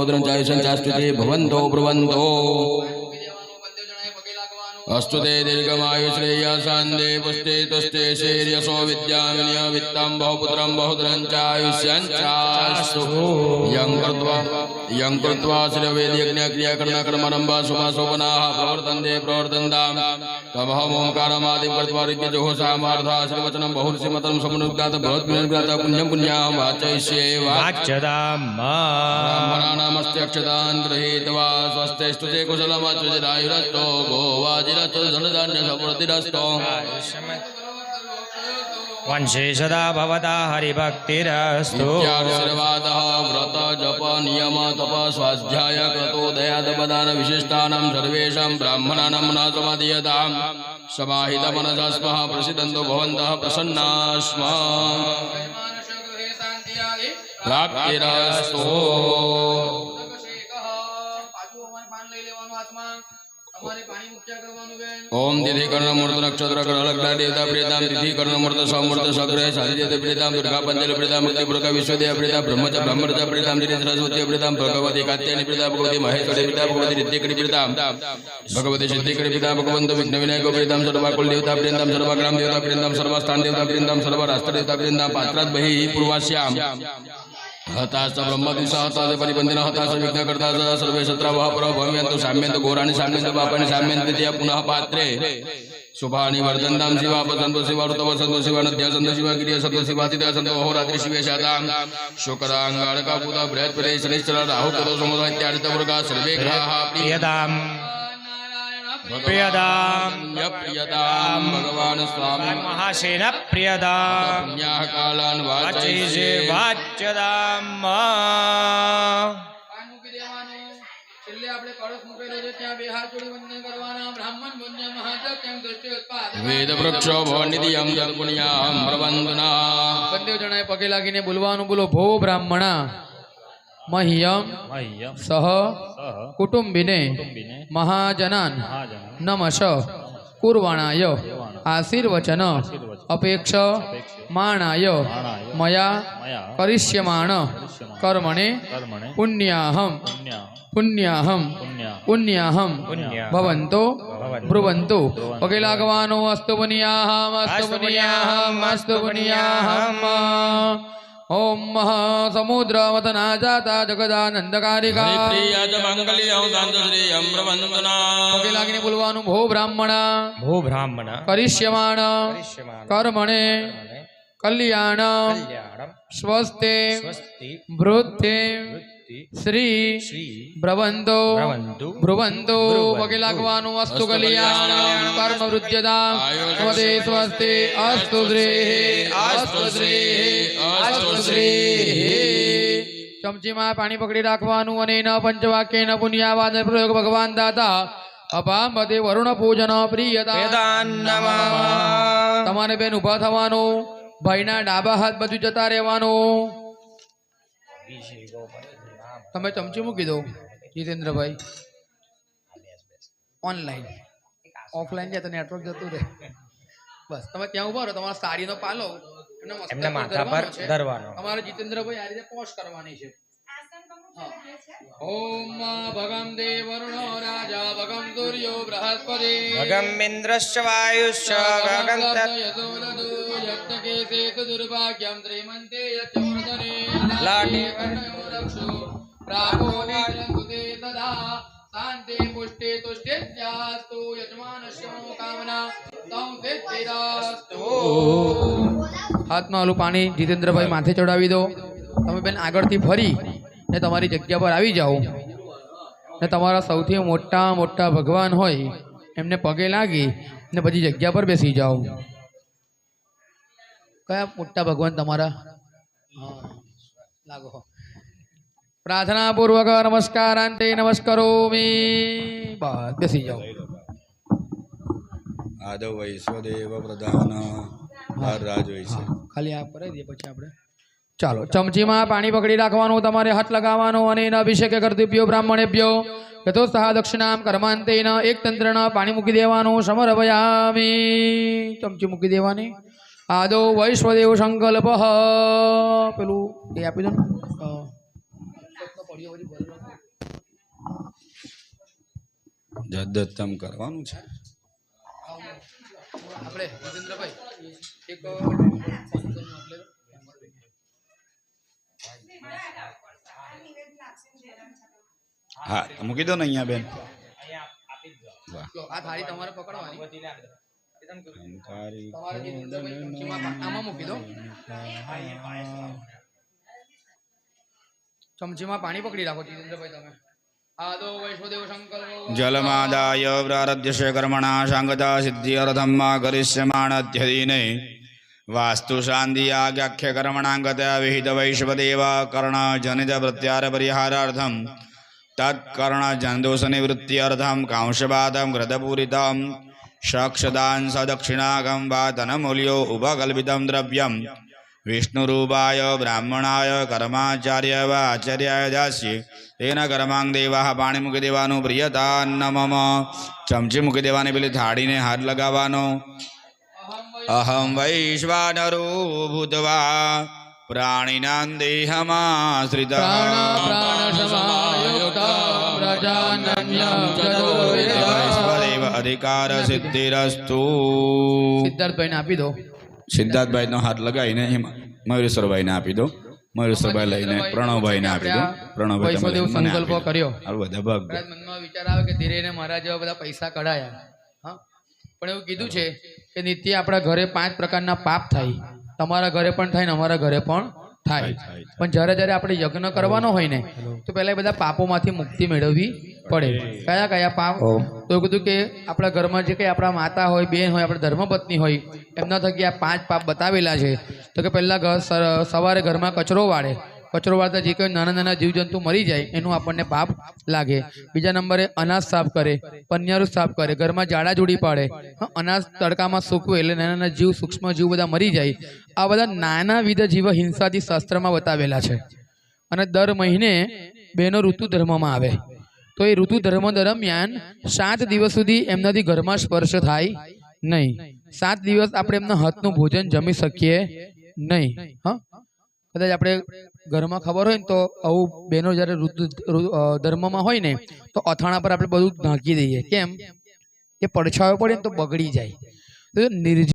बहुद्रं चायुषञ्चास्तुते भवन्तो ब्रुवन्तो अस्तु ते दीर्घमायुश्रेयसान्दे पुष्टे तुष्टे शैर्यसो विद्यामिन्य वित्तं बहुपुत्रं बहुद्रं चायुष्यञ्चास्तु यं कृत्वा श्रीवेदयज्ञक्रियाकर्णकर्मरम्भा सुमासोपनाः प्रवर्तन्तां तमहमोङ्कारमादिं कृत्वा ऋग्यजुहोसामार्धा श्रीवचनं बहुर्षिमतं समुनुग्धात भवद्विनिर्गाता पुण्यं पुण्यां वाचयिष्ये ब्राह्मणानामस्ते अक्षतान् गृहीत्वा स्वस्तेस्तु ते कुशलमच्युतिरायुरस्तो गोवाजिरस्तो धनधान्य समृद्धिरस्तो वंशे सदा भवता हरिभक्तिरस्तु इत्यार्षवादः व्रत जप नियम तप स्वाध्याय क्रतोदयादपदान विशिष्टानां सर्वेषां ब्राह्मणानां नासमदीयतां समाहितमनसा स्मः प्रसिद्धन्तो भवन्तः प्रसन्ना स्मः प्राप्तिरस्तु ओम तिथि कर्ण मूर्त नक्षत्र कर्ण लग्न देवता प्रियताम तिथि कर्ण मूर्त समूर्त सग्रह साधित प्रियताम दुर्गा पंचल प्रियताम मुक्ति पुरक विश्वदेव प्रियताम ब्रह्मच ब्रह्मच प्रियताम दिने सरस्वती प्रियताम भगवती कात्यायनी प्रियताम भगवती महेश्वरी प्रियताम भगवती रिद्धिकरी प्रियताम भगवती सिद्धिकरी प्रियताम भगवंत विघ्न विनायक प्रियताम सर्वकुल देवता प्रियताम सर्वग्राम देवता प्रियताम सर्वस्थान देवता प्रियताम सर्वराष्ट्र देवता प्रियताम पात्रात बहि पूर्वाश्याम हताश ब्रह्मदिशा हताश परिबंधिन हताश विघ्नकर्ता सर्वे शत्रवः प्रभवन्तु साम्यन्तु घोराणि साम्यन्तु पापानि साम्यन्ति द्वितीय पुनः पात्रे शुभानि वर्धन्तां शिवापसन्तु शिवाऋतवसन्तु शिवानद्यासन्तु शिवगिरिय सन्तु शिवातिथ्य सन्तु अहोरात्रि शिवेशातां शुक्राङ्गारका पूता बृहस्पति शनिश्चर राहु केतु समुद्र इत्यादितवर्गा सर्वे ग्रहाः प्रियताम् प्रियदाम प्रियतां भगवान् स्वामी महासेन प्रियदाम पुण्याः कालान् वाचैषे वाच्यदाम વેદ વૃક્ષો ભવનિધિયં જલપુણ્યાં પ્રબંધના બંને જણાએ પગે લાગીને બોલવાનું બોલો ભો બ્રાહ્મણા મહ્યમ સહ કુટુંબિને મહાજનાન નમશ કુર્વાણાય આશીર્વચન અપેક્ષ માણાય મયા કરિષ્યમાણ કર્મણે પુણ્યાહમ પુણ્યાહમ પુણ્યાહમ ભવન્તો બ્રુવન્તો પગે લાગવાનો અસ્તુ પુણ્યાહમ અસ્તુ પુણ્યાહમ અસ્તુ પુણ્યાહમ ओम समुद्रवतना जाता जगदानंदकारिका पगे लागिने बोलवानु भो ब्राह्मणा करिष्यमाण कर्मणे कल्याण स्वस्ते वृत्ते श्री ब्रवंतो पगे लागवानु अस्तु कल्याण कर्म वृद्ध्यतां स्वदे स्वस्ते अस्तु श्रेः चमचीमा पाणी पकड़ी राखवानुं અને ન પંચવાક્યેન પુણ્યાવાદ પ્રયોગ ભગવાન દાતા અપામતે વરુણ પૂજન પ્રિયતા તમારે બેન ઊભા થવાનું ભાઈના ડાબા હાથ બાજુ જતા રહેવાનું તમે ચમચી મૂકી દો જીતેન્દ્રભાઈ ઓનલાઈન ઓફલાઈન જાય તો નેટવર્ક જતું રહે બસ તમે ત્યાં ઉભા રહો તમારા સાડીનો પાલો એમને માથા પર ધરવાનો તમારે જીતેન્દ્રભાઈ આ રીતે પોસ્ટ કરવાની છે ओम भगम देव वरुणो राजा भगम सूर्यो बृहस्पति भगम इंद्रश्च वायुश्च गगन यदोदो यत्तकेसे दुर्भाग्यं श्रीमन्ते यच्चवर्धने लाटे रक्षो प्रापो निरंकुते तदा शान्ति पुष्टे तुष्टे त्यास्तु यजमानस्य मनोकामना संसिद्धिरास्तु हाथમાં ઓલું પાણી જીતેન્દ્રભાઈ માથે ચડાવી દો તમે બેન આગળથી ફરી ને તમારી જગ્યા પર આવી જાઓ ને તમારા સૌથી મોટા મોટા ભગવાન હોય એમને પગે લાગી ને પછી જગ્યા પર બેસી જાઓ કયા મોટા ભગવાન તમારા લાગો प्रार्थना पूर्वक नमस्कारांते नमस्करोमि बस बेसी जाओ आदौ वैश्वदेव प्रधान राज હોય છે ખાલી આ પર દે પછી આપણે ચાલો ચમચીમાં પાણી પકડી રાખવાનું તમારે હાથ લગાવવાનો અને એના અભિષેક કર્તવ્યો બ્રાહ્મણેભ્યો यथोत्साह दक्षिणाम कर्मांतेन एक तंत्रण पाणी मूकी देवानुं समर्पयामि चमची मूकी देवानी आदो वैश्वदेव संकल्प पेलू ए आपी दो જદ્દત્તમ કરવાનું છે. આપણે જીતેન્દ્રભાઈ એક હા મૂકી દો ને અહીંયા બેન. વાહ. આ થાળી તમારે પકડવાની અંકારી તમારે જીતેન્દ્રભાઈ ચમચીમાં આમાં મૂકી દો ચમચીમાં પાણી પકડી રાખો જીતેન્દ્રભાઈ તમે આદો વૈષ્ણોદેવ શંકર જલમાદાય પ્રારબ્ધ્યશે કર્મણા સાંગતા સિદ્ધિર્થમ કરિષ્યમાણત્યદીને વાસ્તુ શાંતિયાગ્યાખ્ય કર્મણાંગત વિહિત વૈશ્વદેવ કર્ણ જનિત પ્રત્યાર પરિહારાર્થમ તત્કર્ણ જનદોષ નિવૃત્ત્યર્થમ કાંશબાધમ ઘૃતપૂરિતમ શક્ષદાન સદક્ષિણાગમ વા તનમૂલ્યો ઉપકલ્પિતમ દ્રવ્યમ વિષ્ણુરૂપાય બ્રાહ્મણાય કર્માચાર્ય વા આચાર્યાય દાસ્યે તેન કર્માંગ દેવા પાણી મૂકી દેવાનું પ્રિયતા મમ ચમચી મૂકી દેવાની પેલી થાળીને હાથ લગાવવાનો અહમ વૈશ્વાનરો ભૂતવા પ્રાણીનાં દેહમાશ્રિતઃ વૈશ્વદેવ અધિકાર સિદ્ધિરસ્તુ. સિદ્ધાર્થભાઈને આપી દો સિદ્ધાર્થભાઈનો હાથ લગાવીને એમાં મયુરેશ્વરભાઈને આપી દો. મયુરેશ્વરભાઈ લઈને પ્રણવભાઈને આપી દો. પ્રણવભાઈ તમે વૈષ્ણોદેવ મને સંકલ્પ આપી દો. કર્યો આ બધા ભાગ દો. કદાચ મનમાં વિચાર આવે કે ધીરે મારા જેવા બધા પૈસા કઢાયા હા પણ એવું કીધું છે કે નિત્ય આપણા ઘરે 5 પ્રકારના પાપ થાય. તમારા ઘરે પણ થાય ને અમારા ઘરે પણ થાય. પણ જ્યારે જ્યારે આપણે યજ્ઞ કરવાનો હોય ને તો પહેલા એ બધા પાપોમાંથી મુક્તિ મેળવવી પડે. કયા કયા પાપ? તો એવું કીધું કે આપણા ઘરમાં જે કંઈ આપણા માતા હોય, બેન હોય, આપણા ધર્મપત્ની હોય એમના થકી આ 5 પાપ બતાવેલા છે. તો કે પહેલાં સવારે ઘરમાં કચરો વાળે. કચરો વાળતા જે કોઈ નાના નાના જીવજંતુ મરી જાય એનું આપણને પાપ લાગે. બીજા નંબરે અનાજ સાફ કરે, પન્યારું સાફ કરે, ઘરમાં જાડા જોડી પાડે, અનાજ તડકામાં સૂકવે એટલે નાના નાના જીવ, સૂક્ષ્મ જીવ બધા મરી જાય. આ બધા નાનાવિધ જીવ હિંસાથી શાસ્ત્રમાં બતાવેલા છે. અને દર મહિને બેનો ઋતુ ધર્મમાં આવે તો એ ઋતુ ધર્મ દરમિયાન 7 દિવસ સુધી એમનાથી ઘરમાં સ્પર્શ થાય નહીં. 7 દિવસ આપણે એમના હાથનું ભોજન જમી શકીએ નહીં. હા કદાચ આપણે ઘરમાં ખબર હોય ને તો આવું બહેનો જ્યારે ઋતુ ધર્મમાં હોય ને તો અથાણા પર આપણે બધું ઢાંકી દઈએ. કેમ? એ પડછાયો પડે ને તો બગડી જાય. તો નિર્જળ